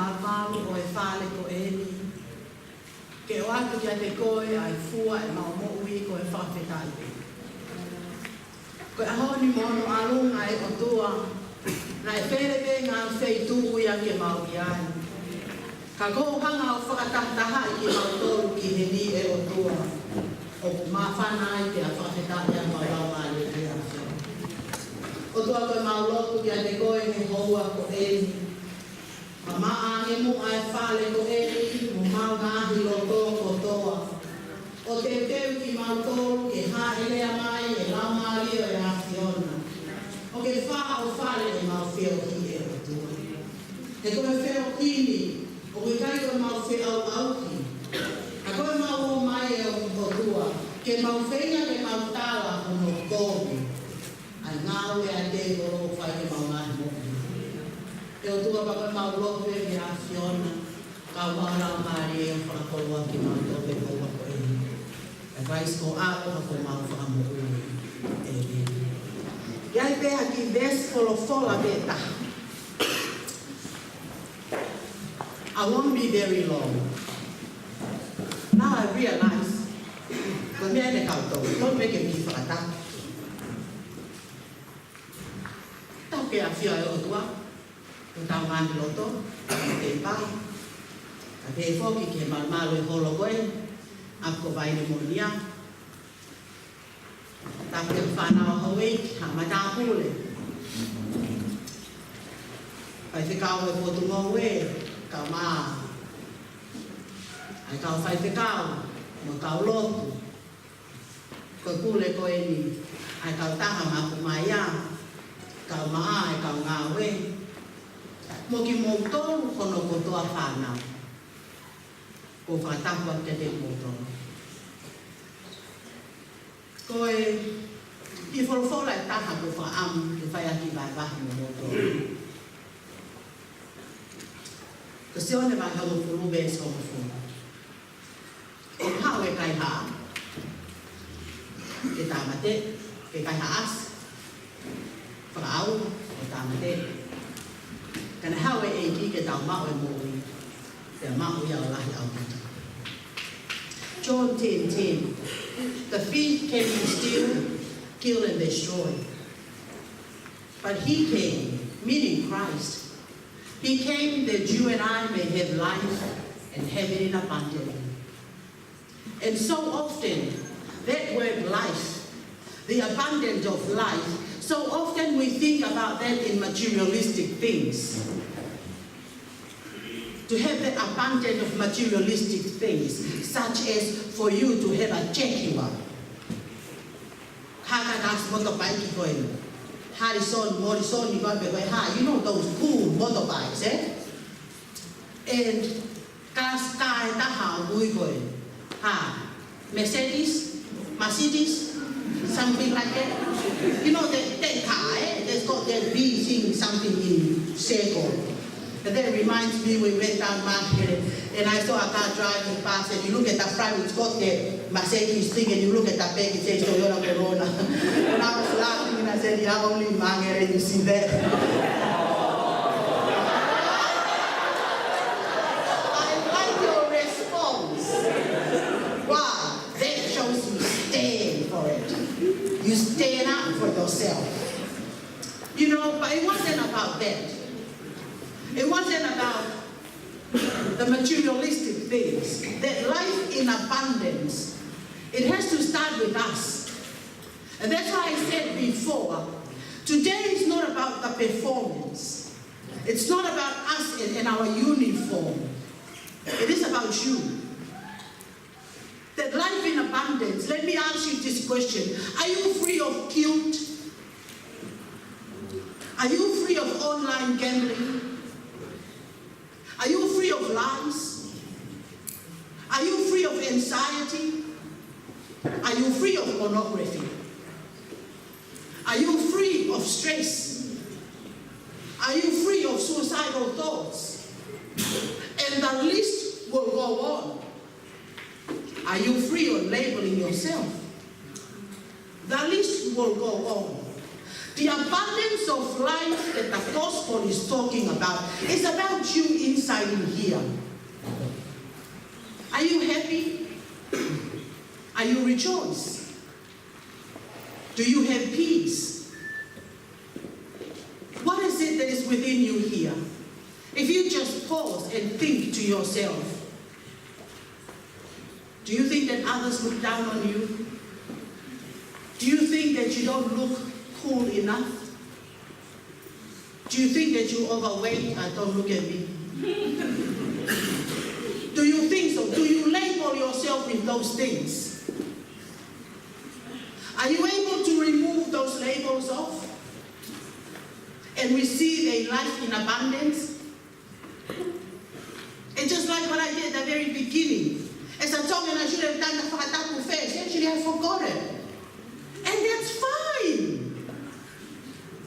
māpālu o e whāle ko e ni. Ke o atu kia te koe ai fua e mau mo ui ko e whawhetai. Ko e ahoni mono alunga e o tua, na e whereke ngā wheitu uia ke mau i ai. Ka kōhanga o whakatahtaha i ki mau tōru ki he ni e o tua, o mawhanai te a whawhetai a mau lau māle te a whio. O tua koe mau lotu kia te koe he houa ko e ni. Ma maange mu ai whale ko e ni, mo mau ngāhi loto ko toa. O te teu ki mau tōru ke haelea mai e lau māli o e a whiona. O ke wha o whale e mau whio ki e o tua. He koe whio kini, o koe kai koe mau whio au auki. A koe mau o mai e o tua, ke mau whenga ke mau tāwa o no kōmi. Ai ngāu e a te oro whai ke mau ngāhi moki. E o tua paka mau lope e a whiona, ka wāra māri e o whakoloa ki mau tope koua ko e. E vais ko ako ha ko mau whakamoku e e. Iai pēha ki ves wholofola beta. I won't be very long. Now I realize, ka mea ne kautou, don't make me whakata. Tau ke a whia e o tua, o tau ngāni loto, te pai. Ka te whoki ke malmalo e holo koe, a ko vai le monia. Ta ke whanau haui, ha mata hule. Pai te kau e potu ngoe, kau maa. Ai kau whai te kau, mo kau lotu. Ko kule ko e ni, ai kau taha maku mai a, kau maa e kau ngawe. Mo ki mo tōru kono ko toa whanau. Ko whakatahua te te mōtoro. Koe, i whorofora e taha ko whaamu te whai aki vai wahi mo mōtoro. Ko seone vai hau purube e soma funa. O hau e kai haa. Ke tāmate, ke kai haa as. Whakaau, o tāmate. Kana hau e ki ke tau mao e mōri. Te mao ia o lahi au kata. John 10:10. The thief came to steal, kill and destroy. But he came, meaning Christ. He came that you and I may have life and have it in abundance. And so often, that word life, the abundance of life, so often we think about that in materialistic things. To have the abundance of materialistic things, such as for you to have a Jaguar. Hakakas motorbike koe. Harrison, Morrison, you know those cool motorbikes, eh? And kas kai taha ui koe. Ha, Mercedes, something like that. You know that car, eh? That's got that B thing, something in circle. And that reminds me, we went down market and I saw a car driving past and you look at the front, it's got the Mercedes thing and you look at the back, it says Toyota Corona. And I was laughing and I said, yeah, only Mangere, you see that. I like your response. Wow, that shows you stand for it. You stand up for yourself. You know, but it wasn't about that. It wasn't about the materialistic things. That life in abundance, it has to start with us. And that's why I said before, today is not about the performance. It's not about us in our uniform. It is about you. That life in abundance, let me ask you this question. Are you free of guilt? Are you free of online gambling? Are you free of lies? Are you free of anxiety? Are you free of pornography? Are you free of stress? Are you free of suicidal thoughts? And the list will go on. Are you free of labeling yourself? The list will go on. The abundance of life that the gospel is talking about is about you inside. inside in here. Are you happy? Are you rejoiced? Do you have peace? What is it that is within you here? If you just pause and think to yourself, do you think that others look down on you? Do you think that you don't look cool enough? Do you think that you're overweight? Don't look at me. Do you think so? Do you label yourself with those things? Are you able to remove those labels off and receive a life in abundance? It's just like what I did at the very beginning. As I told you, I should have done the whakatapu first. Actually, I forgot it. And that's fine.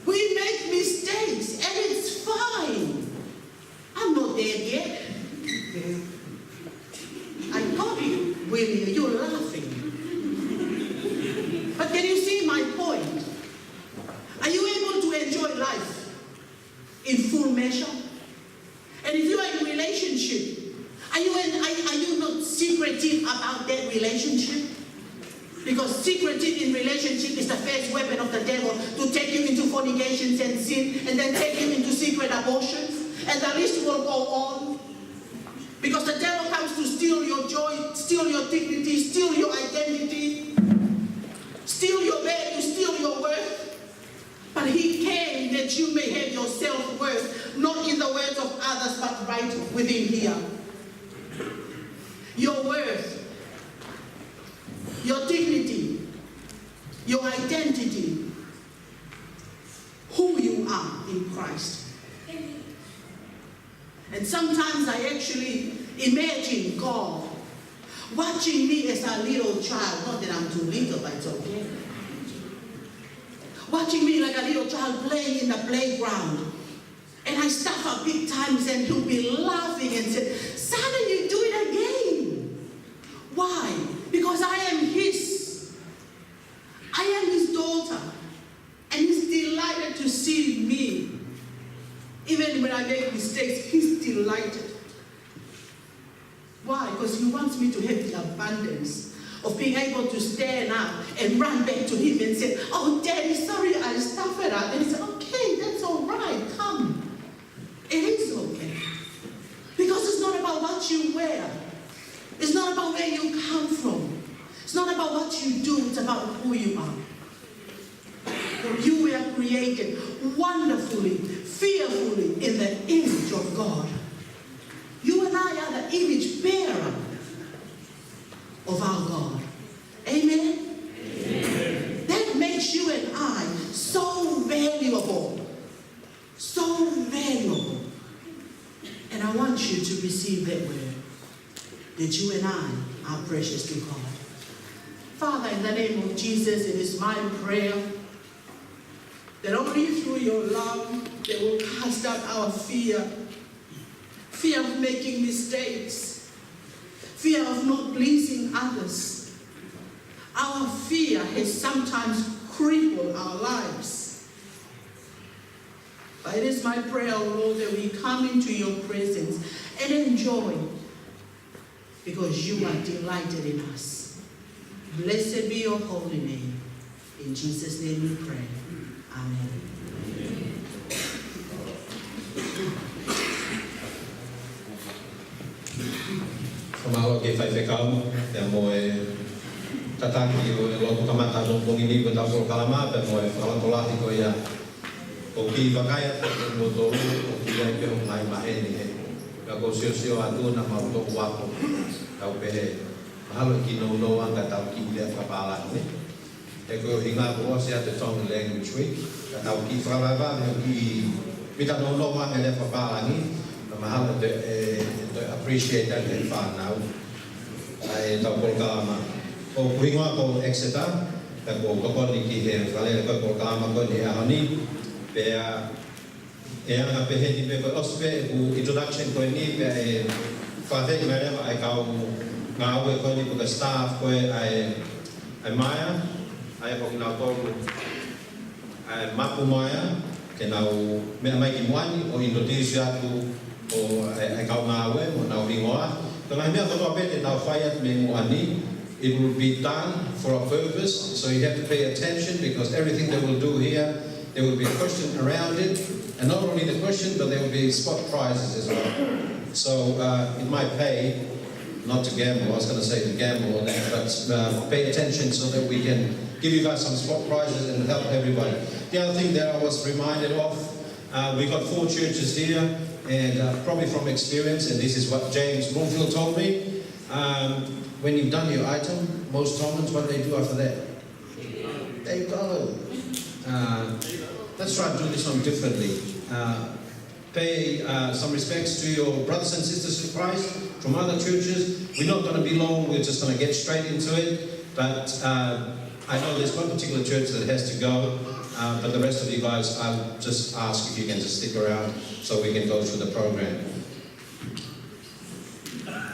We make mistakes, and it's fine. I'm not dead yet. I got you, Willie. You're laughing. But can you see my point? Are you able to enjoy life in full measure? And if you are in a relationship, are you not secretive about that relationship? Because secretive in relationship is the first weapon of the devil to take you into fornications and sin, and then take you into secret abortions, and the list will go on. Because the devil comes to steal your joy, steal your dignity, steal your identity, steal your value, steal your worth. But he came that you may have your self-worth, not in the words of others, but right within here. Your worth, your dignity, your identity, who you are in Christ. And sometimes I actually imagine God watching me as a little child. Not that I'm too little, but it's okay. Watching me like a little child playing in the playground. And I stuff up big times, and he'll be laughing and say, "Son, you do it again." Why? Because I am his. I am his daughter. And he's delighted to see me. Even when I make mistakes, he's delighted. Why? Because he wants me to have the abundance of being able to stand up and run back to him and say, "Oh, Daddy, sorry, I stuffed it up." And he said, "Okay, that's all right, come." It is okay. Because it's not about what you wear. It's not about where you come from. It's not about what you do. It's about who you are. You were created wonderfully, fearfully in the image of God. You and I are the image bearer of our God. Amen? Amen. That makes you and I so valuable. So valuable. And I want you to receive that word, that you and I are precious to God. Father, in the name of Jesus, it is my prayer that only through your love that will cast out our fear. Fear of making mistakes. Fear of not pleasing others. Our fear has sometimes crippled our lives. But it is my prayer, O Lord, that we come into your presence and enjoy, because you are delighted in us. Blessed be your holy name. In Jesus' name we pray. Amen. Kamaho ke whaiwhekau, te moe tataki o e loto kamata no pongini ko tau kalama, te moe whalatolahi ko ia o ki whakaia te mo tolu o ki ai pe o mai maheni he. Ka ko sio atu na mau toku wako tau pehe. Mahalo ki no anga tau ki lea whapala ne. Te ko hinga ko se te Tongue Language Week. Ka tau ki whalawa me o ki mita no anga lea whapala ni. Mahalo te appreciate that and whanau. Ai tau polkama. O kuingoa ko Exeter, te ko kokoni ki he whalele ko polkama ko ni ahoni. Pea e anga pehe ni pe ko ospe ku introduction ko ni pe e whawheki mai rewa ai kau ngā ue ko ni ko ka staff ko ai Maya, ai ko ngā tolu ai Mapu Maya, ke nau mea mai ki moani o introduce atu o e kau ngā ue mo nau ringoa. Ka ngai mea totoa pete nau whai at me mo ani. It will be done for a purpose, so you have to pay attention because everything they will do here, there will be a question around it, and not only the question, but there will be spot prizes as well. So it might pay not to gamble. I was going to say to gamble on that, but pay attention so that we can give you guys some spot prizes and help everybody. The other thing that I was reminded of, we got 4 churches here, and probably from experience, and this is what James Moorfield told me. When you've done your item, most Tomans, what do they do after that? They go. Let's try and do this one differently. Pay some respects to your brothers and sisters in Christ from other churches. We're not going to be long, we're just going to get straight into it. But I know there's one particular church that has to go, but the rest of you guys, I'll just ask if you can just stick around so we can go through the program.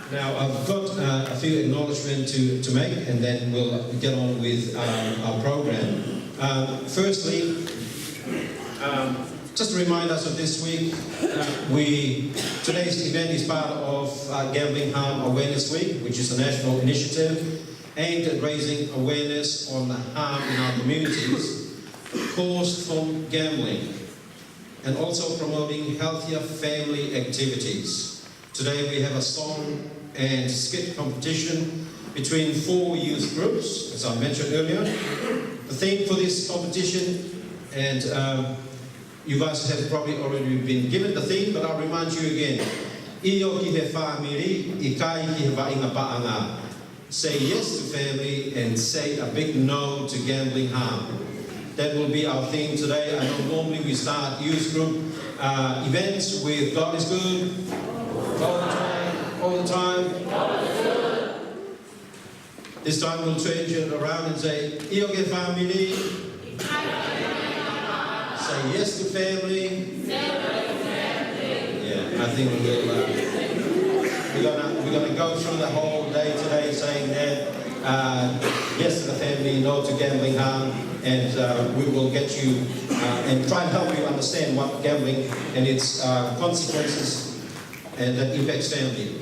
Now, I've got a few acknowledgements to make, and then we'll get on with our program. Firstly, just to remind us of this week, today's event is part of Gambling Harm Awareness Week, which is a national initiative aimed at raising awareness on the harm in our communities caused from gambling, and also promoting healthier family activities. Today we have a song and skit competition between 4 youth groups, as I mentioned earlier. The theme for this competition, and you guys have probably already been given the theme, but I'll remind you again. Iyo ki he whaamiri, i kai ki he wainga paanga. Say yes to family and say a big no to gambling harm. That will be our theme today. I know normally we start youth group events with God is good, all the time. This time we'll change it around and say, Iyo ke family. Say yes to family. Yeah, I think we're gonna go through the whole day today saying that yes to the family, no to gambling harm, and we will get you and try and help you understand what gambling and its consequences and that impacts family.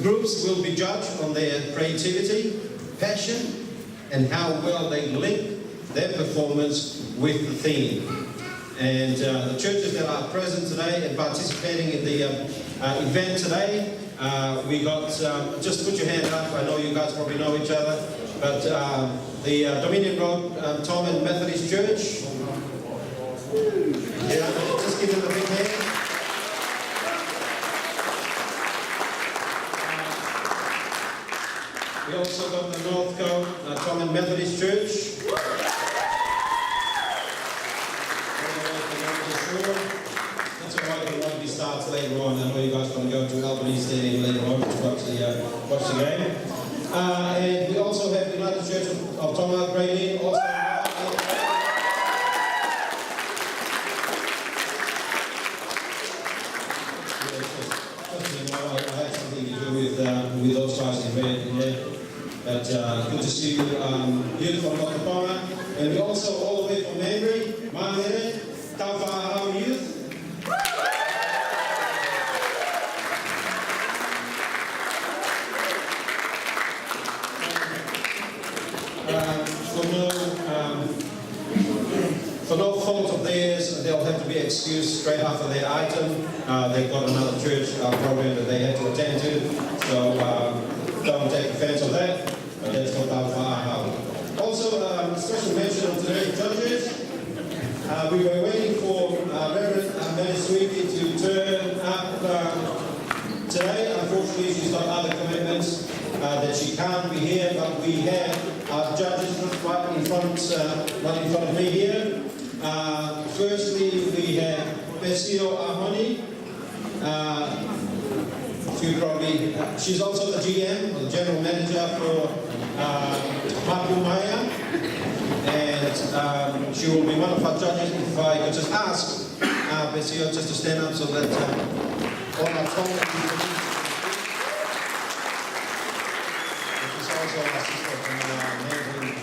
Groups will be judged on their creativity, passion, and how well they link their performance with the theme. And the churches that are present today and participating in the event today, we got, just put your hand up, I know you guys probably know each other, but the Dominion Road Tom Methodist Church, yeah, just give them a big hand. We also got the Northcote Tom Methodist Church. That's alright, the rugby starts later on. I know you guys are going to go to Albany Stadium later on to watch the game. And we also have the United Church of Tonga Grady, also I had something to do with those guys in red. But good to see you, you from Wakaponga. And we also all the way from Mabry, Mahere, Tauwhahau Youth. For no fault of theirs, they'll have to be excused straight after their item. They've got another church program that they had to attend to, so don't take offense of that. But that's what Tauwhahau. Also, special mention of today's judges. We were waiting for Reverend Mary Sweetie to turn up today. Unfortunately, she's got other commitments that she can't be here, but we have our judges right in front of me here. Firstly, we have Pesio Ahoni. She's also the GM, the General Manager for Mapu Maya. And she will be one of our judges. If I could just ask Pesio just to stand up so that all our Tongan she's also our sister from neighboring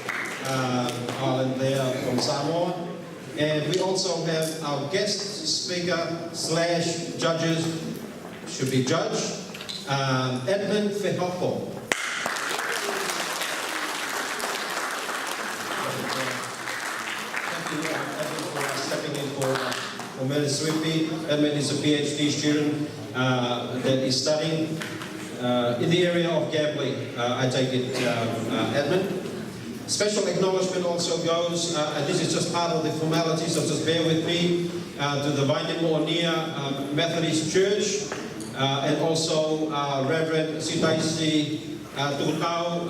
island there from Samoa. And we also have our guest speaker / judges, should be Judge, Edmund Fehopo. Thank you, Edmund, for stepping in for Mary Swimpy. Edmund is a PhD student that is studying in the area of gambling. I take it, Edmund. Special acknowledgement also goes, and this is just part of the formalities, so just bear with me, to the Wainemo'onia Methodist Church, and also Reverend Sitaisi Tukau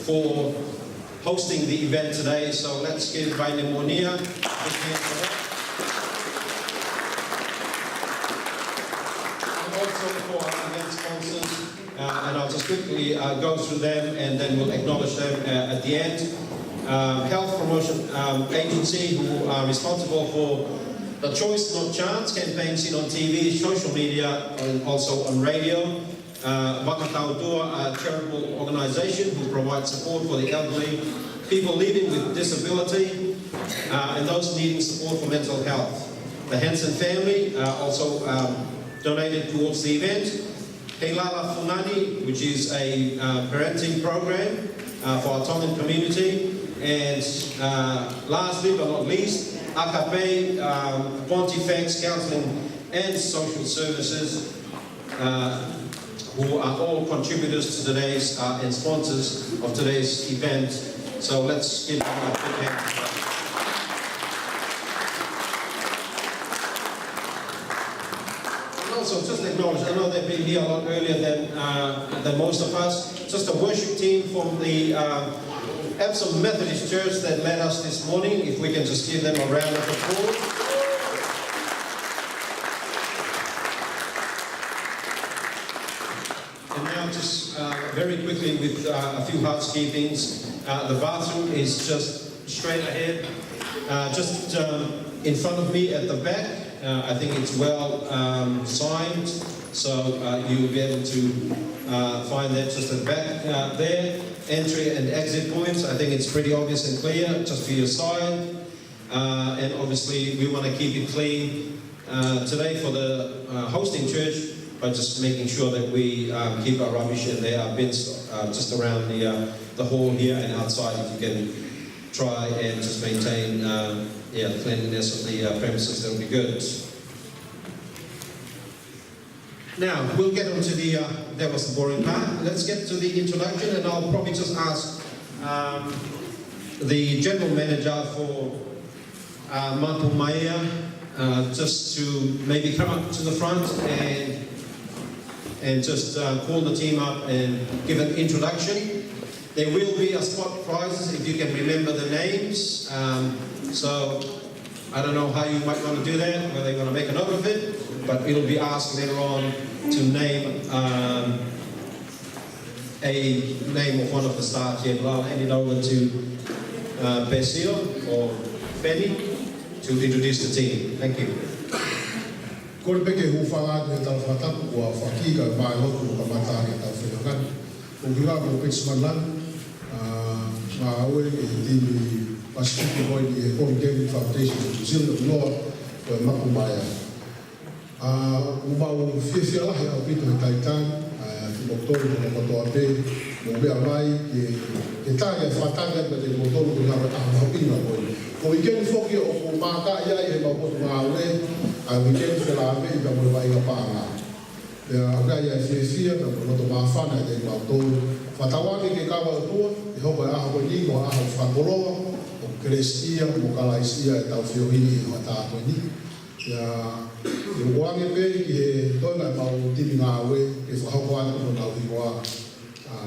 for hosting the event today. So let's give Wainemo'onia a big hand for that. And also for our event sponsors. And I'll just quickly go through them and then we'll acknowledge them at the end. Health Promotion Agency, who are responsible for the Choice Not Chance campaign seen on TV, social media, and also on radio. Wakatautua, a charitable organisation who provides support for the elderly, people living with disability, and those needing support for mental health. The Hanson family also donated towards the event. Heilala Funani, which is a parenting program for our Tongan community. And lastly but not least, Akape, Pontifex Counselling and Social Services, who are all contributors to today's and sponsors of today's event. So let's give them a big hand. Also, just acknowledge, I know they've been here a lot earlier than most of us. Just a worship team from the Epsom Methodist Church that led us this morning. If we can just give them a round of applause. And now just very quickly with a few housekeepings. The bathroom is just straight ahead. Just in front of me at the back. I think it's well signed, so you will be able to find that just at the back there. Entry and exit points, I think it's pretty obvious and clear, just for your side. And obviously we want to keep it clean today for the hosting church by just making sure that we keep our rubbish, and there are bins just around the hall here and outside. If you can try and just maintain the cleanliness of the premises, that would be good. Now, we'll get on to that was the boring part. Let's get to the introduction, and I'll probably just ask the General Manager for Mapumaia just to maybe come up to the front and just call the team up and give an introduction. There will be a spot prizes if you can remember the names. So I don't know how you might want to do that, whether you're going to make a note of it, but it'll be asked later on to name a name of one of the staff here. I'll hand it over to Pesio or Penny to introduce the team. Thank you. Kore peke hufanga te tau whatapu kua whakiga mai hoku ka matari tau whenangan. O hira mo Petsmanlan, ngā aue e timi Pacific Hoi e Home Gaming Foundation of New Zealand Noa o e Mapumaia. Umau whiawhia lahi au pito he taitan, ki motoru ko na kotoa te, mo mea mai ke tāia whatanga me te motoru ko ngā ahapinga hoi. Ko weekend whoki o ko māka ia i he mapotu ngā aue, a weekend whela ame i ka mure mai ngā pāngā. Pea rea ia e whiawhia na mo noto māwhana i te mātoru. Whatawangi ke kawa utua, e hopo e aha koe ni, mo aha whakoroa, o Kerestia, mo Kalaisia e tau whiohini i hoa tātoi ni. E uange pēri ki he toinga e mau timi ngā aue, ke whahoko atu no nau hiwa,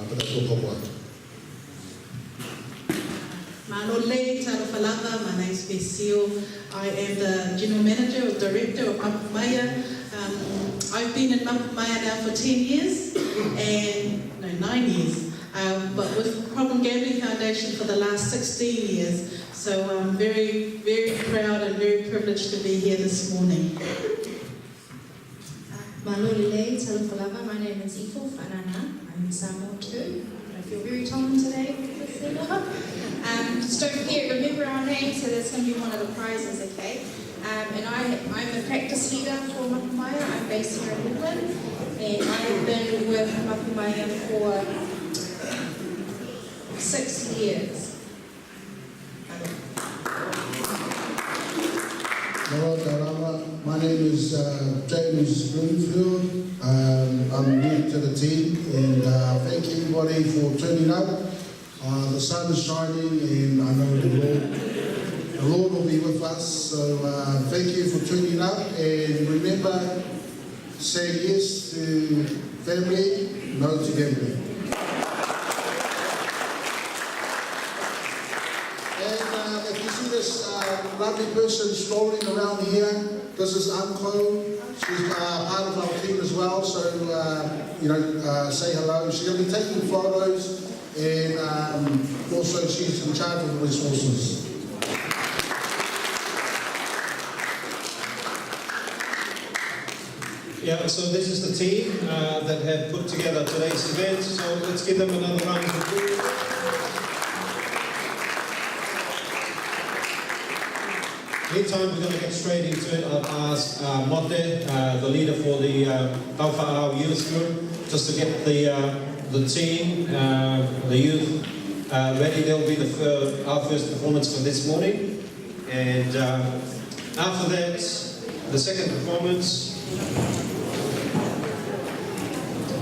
pata tō hopo atu. Malole Tarafalanga, my name is Pesio. I am the General Manager or Director of Mapumaia. I've been in Mapumaia now for 10 years, and no, 9 years, but with Problem Gambling Foundation for the last 16 years. So I'm very, very proud and very privileged to be here this morning. Malole Tarafalanga, my name is Ifo Fanana. I'm Samoa too. I feel very tongue today. Just don't forget, remember our name, so that's going to be one of the prizes, okay? And I'm a practice leader for Mapamaya. I'm based here in Auckland, and I've been with Mapamaya for 6 years. My name is James Bloomfield. I'm new to the team, and thank everybody for turning up. The sun is shining, and I know the Lord will be with us. So thank you for tuning up, and remember, say yes to family, no to gambling. And if you see this lovely person strolling around here, this is Uncle. She's part of our team as well, so say hello. She's going to be taking photos, and also she's in charge of the resources. Yeah, so this is the team that have put together today's event, so let's give them another round of applause. Meantime, we're going to get straight into it. I'll ask Mote, the leader for the Tauwhāau Youth Group, just to get the team, the youth ready. They'll be our first performance for this morning. And after that, the second performance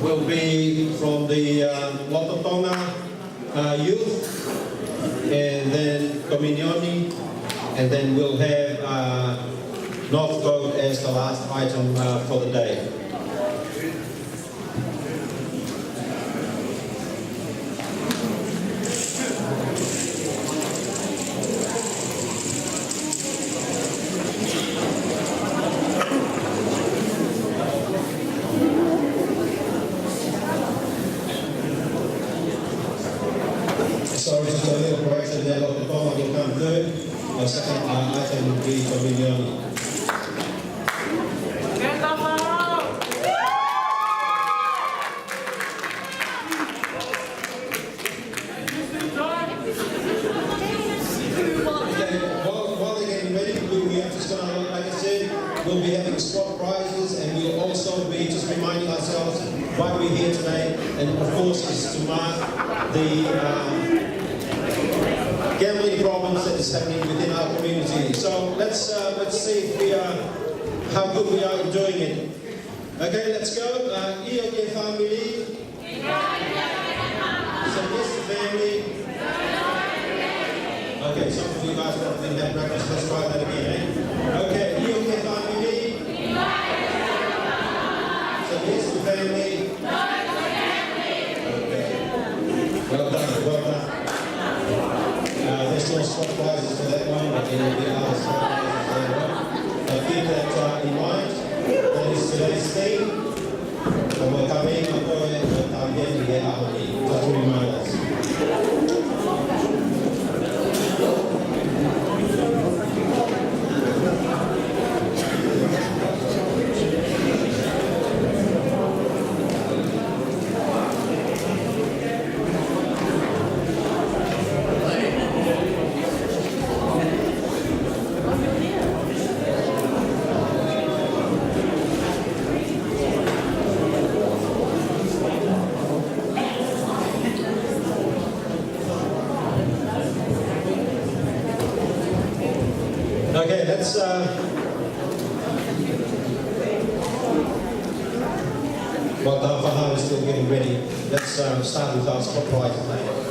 will be from the Lototonga youth, and then Dominioni. And then we'll have Northcote as the last item for the day. So just a little correction there, Lototonga will come third. The second item will be Dominioni. While they're getting ready, we are just going to, like I said, we'll be having spot prizes, and we'll also be just reminding ourselves why we're here today, and of course is to mark the gambling problems that is happening within our community. So let's see if we are, how good we are in doing it. Okay, let's go. EOK family. So yes to family. Okay, some of you guys probably had breakfast. Let's try that again. Okay, EOK family. So yes to family. Okay. Well done. Well done. There's no spot prizes for that one, but there will be other spot prizes later on. Keep that in mind. That is today's theme. And we're coming up with our game to get out of here. Just to remind us. Okay, let's while Tauwhāau is still getting ready, let's start with our spot prizes.